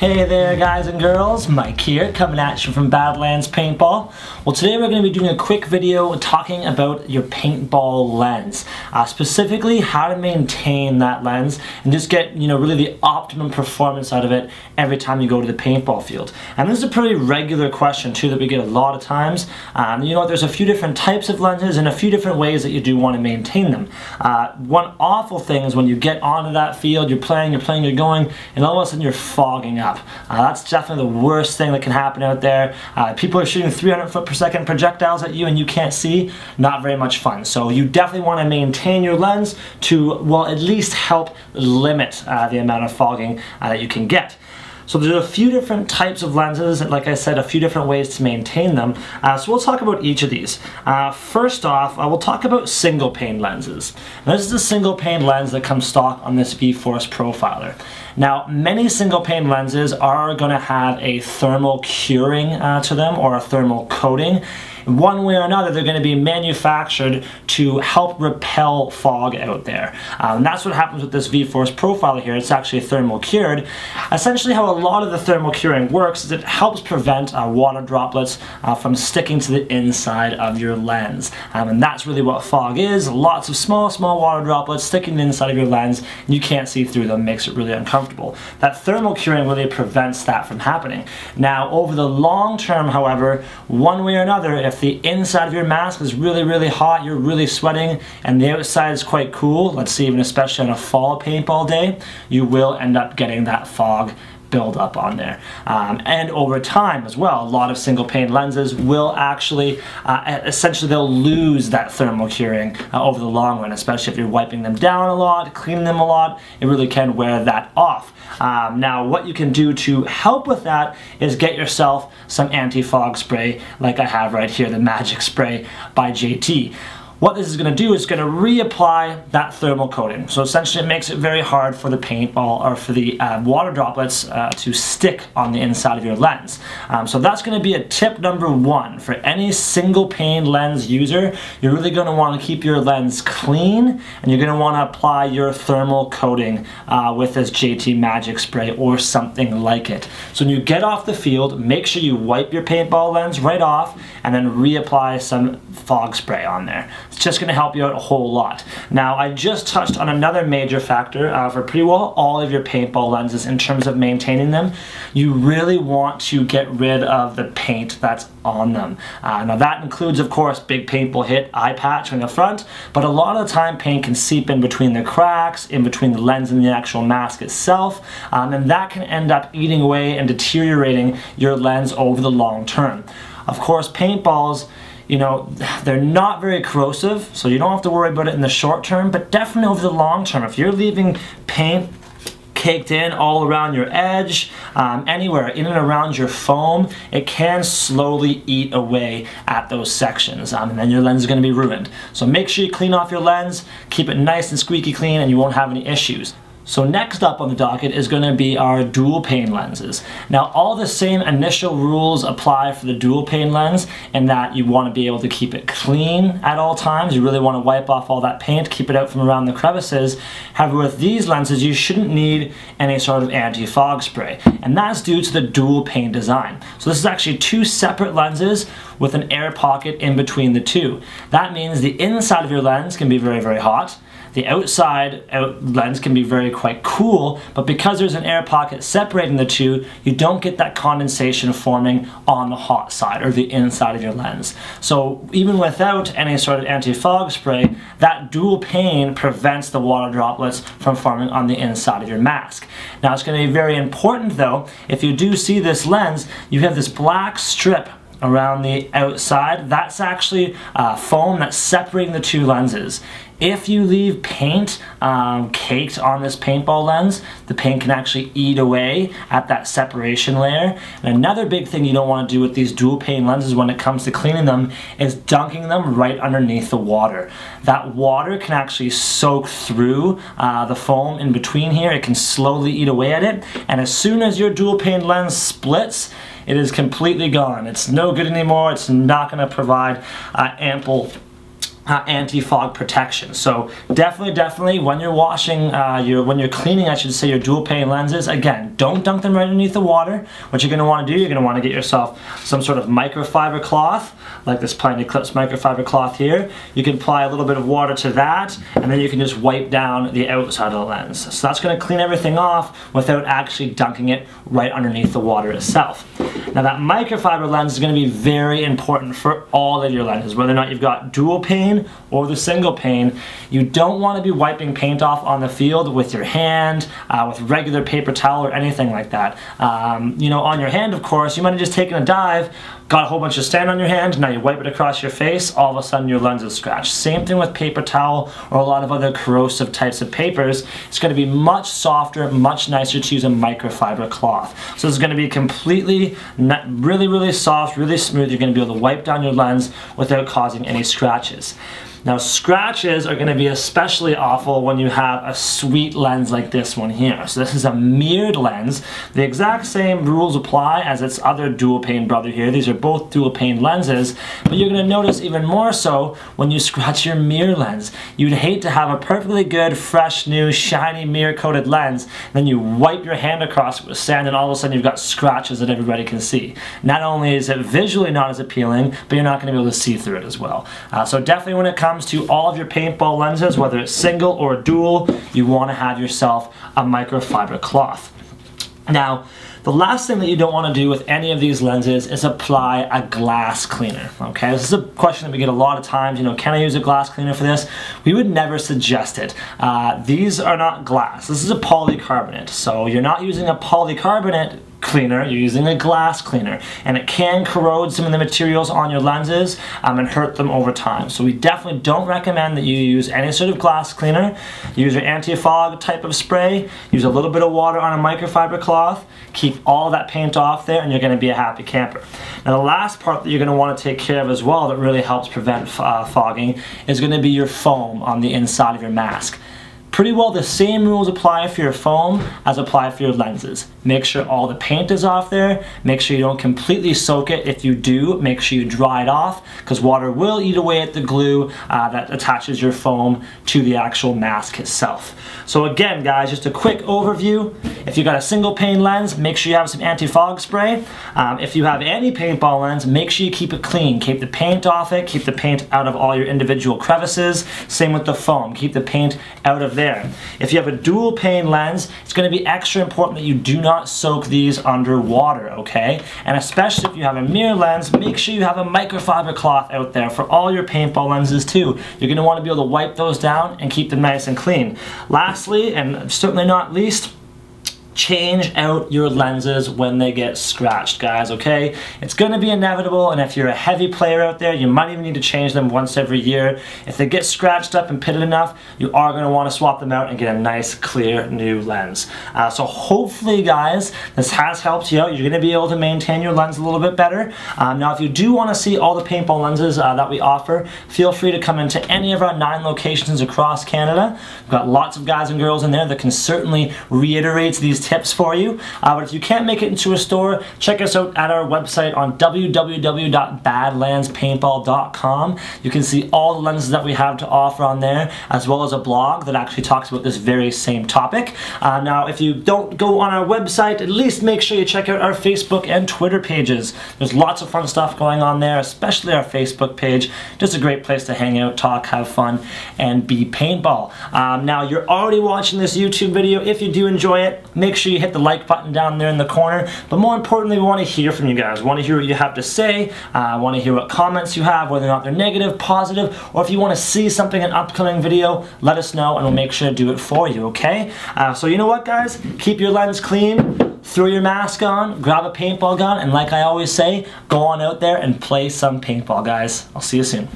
Hey there guys and girls, Mike here, coming at you from Badlands Paintball. Well, today we're going to be doing a quick video talking about your paintball lens. Specifically how to maintain that lens and just get, really the optimum performance out of it every time you go to the paintball field. And this is a pretty regular question too that we get a lot of times. There's a few different types of lenses and a few different ways that you do want to maintain them. One awful thing is when you get onto that field, you're playing, you're going, and all of a sudden you're fogging up. That's definitely the worst thing that can happen out there. People are shooting 300 foot per second projectiles at you and you can't see. Not very much fun. So you definitely want to maintain your lens to, well, at least help limit the amount of fogging that you can get. So there's a few different types of lenses, and like I said, a few different ways to maintain them. So we'll talk about each of these. First off, I will talk about Singlepane lenses. Now, this is a Singlepane lens that comes stock on this V-Force profiler. Now, many Singlepane lenses are going to have a thermal curing to them, or a thermal coating. One way or another, they're going to be manufactured to help repel fog out there. And that's what happens with this V-Force profiler here. It's actually thermal cured. Essentially how a lot of the thermal curing works is it helps prevent water droplets from sticking to the inside of your lens. And that's really what fog is. Lots of small water droplets sticking to the inside of your lens, and you can't see through them. Makes it really uncomfortable. That thermal curing really prevents that from happening. Now, over the long term, however, one way or another, if the inside of your mask is really hot, you're really sweating, and the outside is quite cool, let's say even especially on a fall paintball day, you will end up getting that fog build up on there. And over time as well, a lot of Singlepane lenses will actually, essentially they'll lose that thermal curing over the long run, especially if you're wiping them down a lot, cleaning them a lot, it really can wear that off. Now what you can do to help with that is get yourself some anti-fog spray like I have right here, the Magic Spray by JT. What this is going to do is going to reapply that thermal coating. So essentially it makes it very hard for the paintball or for the water droplets to stick on the inside of your lens. So that's going to be a tip number one for any Singlepane lens user. You're really going to want to keep your lens clean, and you're going to want to apply your thermal coating with this JT Magic Spray or something like it. So when you get off the field, make sure you wipe your paintball lens right off and then reapply some fog spray on there. It's just going to help you out a whole lot. Now, I just touched on another major factor for pretty well all of your paintball lenses in terms of maintaining them. You really want to get rid of the paint that's on them. Now that includes, of course, big paintball hit eye patch on the front, but a lot of the time paint can seep in between the cracks, in between the lens and the actual mask itself, and that can end up eating away and deteriorating your lens over the long term. Of course, paintballs, they're not very corrosive, so you don't have to worry about it in the short term, but definitely over the long term. If you're leaving paint caked in all around your edge, anywhere in and around your foam, it can slowly eat away at those sections, and then your lens is going to be ruined. So make sure you clean off your lens, keep it nice and squeaky clean, and you won't have any issues. So next up on the docket is going to be our Dualpane lenses. Now all the same initial rules apply for the Dualpane lens in that you want to be able to keep it clean at all times. You really want to wipe off all that paint, keep it out from around the crevices. However, with these lenses you shouldn't need any sort of anti-fog spray, and that's due to the Dualpane design. So this is actually two separate lenses with an air pocket in between the two. That means the inside of your lens can be very hot. The outside lens can be quite cool, but because there's an air pocket separating the two, you don't get that condensation forming on the hot side or the inside of your lens. So even without any sort of anti-fog spray, that Dualpane prevents the water droplets from forming on the inside of your mask. Now it's going to be very important though, if you do see this lens, you have this black strip around the outside. That's actually foam that's separating the two lenses. If you leave paint caked on this paintball lens, the paint can actually eat away at that separation layer. And another big thing you don't want to do with these Dualpane lenses when it comes to cleaning them is dunking them right underneath the water. That water can actually soak through the foam in between here. It can slowly eat away at it, and as soon as your Dualpane lens splits, it is completely gone. It's no good anymore. It's not going to provide ample anti-fog protection. So definitely when you're washing, when you're cleaning, I should say, your Dualpane lenses, again, don't dunk them right underneath the water. What you're going to want to do, you're going to want to get yourself some sort of microfiber cloth, like this Planet Eclipse microfiber cloth here. You can apply a little bit of water to that, and then you can just wipe down the outside of the lens. So that's going to clean everything off without actually dunking it right underneath the water itself. Now that microfiber lens is going to be very important for all of your lenses, whether or not you've got Dualpane or the Singlepane. You don't want to be wiping paint off on the field with your hand, with regular paper towel or anything like that. You know, on your hand, of course, you might have just taken a dive, got a whole bunch of sand on your hand, now you wipe it across your face, all of a sudden your lens is scratched. Same thing with paper towel or a lot of other corrosive types of papers. It's going to be much softer, much nicer to use a microfiber cloth. So it's going to be completely, really soft, really smooth. You're going to be able to wipe down your lens without causing any scratches. Now scratches are going to be especially awful when you have a sweet lens like this one here. So this is a mirrored lens. The exact same rules apply as its other Dualpane brother here. These are both Dualpane lenses, but you're going to notice even more so when you scratch your mirror lens. You'd hate to have a perfectly good, fresh, new, shiny mirror coated lens, then you wipe your hand across it with sand and all of a sudden you've got scratches that everybody can see. Not only is it visually not as appealing, but you're not going to be able to see through it as well. So definitely when it comes to all of your paintball lenses, whether it's single or dual, you want to have yourself a microfiber cloth. Now, the last thing that you don't want to do with any of these lenses is apply a glass cleaner, okay? This is a question that we get a lot of times, you know, can I use a glass cleaner for this? We would never suggest it. These are not glass. This is a polycarbonate, so you're not using a polycarbonate cleaner, you're using a glass cleaner, and it can corrode some of the materials on your lenses and hurt them over time. So we definitely don't recommend that you use any sort of glass cleaner. Use your anti-fog type of spray, use a little bit of water on a microfiber cloth, keep all that paint off there, and you're going to be a happy camper. Now the last part that you're going to want to take care of as well that really helps prevent fogging is going to be your foam on the inside of your mask. Pretty well the same rules apply for your foam as apply for your lenses. Make sure all the paint is off there. Make sure you don't completely soak it. If you do, make sure you dry it off because water will eat away at the glue that attaches your foam to the actual mask itself. So again guys, just a quick overview. If you got a Singlepane lens, make sure you have some anti-fog spray. If you have any paintball lens, make sure you keep it clean. Keep the paint off it. Keep the paint out of all your individual crevices. Same with the foam. Keep the paint out of there. If you have a Dualpane lens, it's going to be extra important that you do not soak these underwater, okay? And especially if you have a mirror lens, make sure you have a microfiber cloth out there for all your paintball lenses too. You're going to want to be able to wipe those down and keep them nice and clean. Lastly, and certainly not least, change out your lenses when they get scratched, guys, okay? It's going to be inevitable, and if you're a heavy player out there, you might even need to change them once every year. If they get scratched up and pitted enough, you are going to want to swap them out and get a nice, clear, new lens. So hopefully, guys, this has helped you out. You're going to be able to maintain your lens a little bit better. Now, if you do want to see all the paintball lenses that we offer, feel free to come into any of our 9 locations across Canada. We've got lots of guys and girls in there that can certainly reiterate these tips for you. But if you can't make it into a store, check us out at our website on www.badlandspaintball.com. You can see all the lenses that we have to offer on there, as well as a blog that actually talks about this very same topic. Now, if you don't go on our website, at least make sure you check out our Facebook and Twitter pages. There's lots of fun stuff going on there, especially our Facebook page. Just a great place to hang out, talk, have fun, and be paintball. Now, you're already watching this YouTube video. If you do enjoy it, make sure you hit the like button down there in the corner. But more importantly, we want to hear from you guys. We want to hear what you have to say. Want to hear what comments you have, whether or not they're negative, positive, or if you want to see something in an upcoming video, let us know and we'll make sure to do it for you, okay? So you know what, guys? Keep your lens clean, throw your mask on, grab a paintball gun, and like I always say, go on out there and play some paintball, guys. I'll see you soon.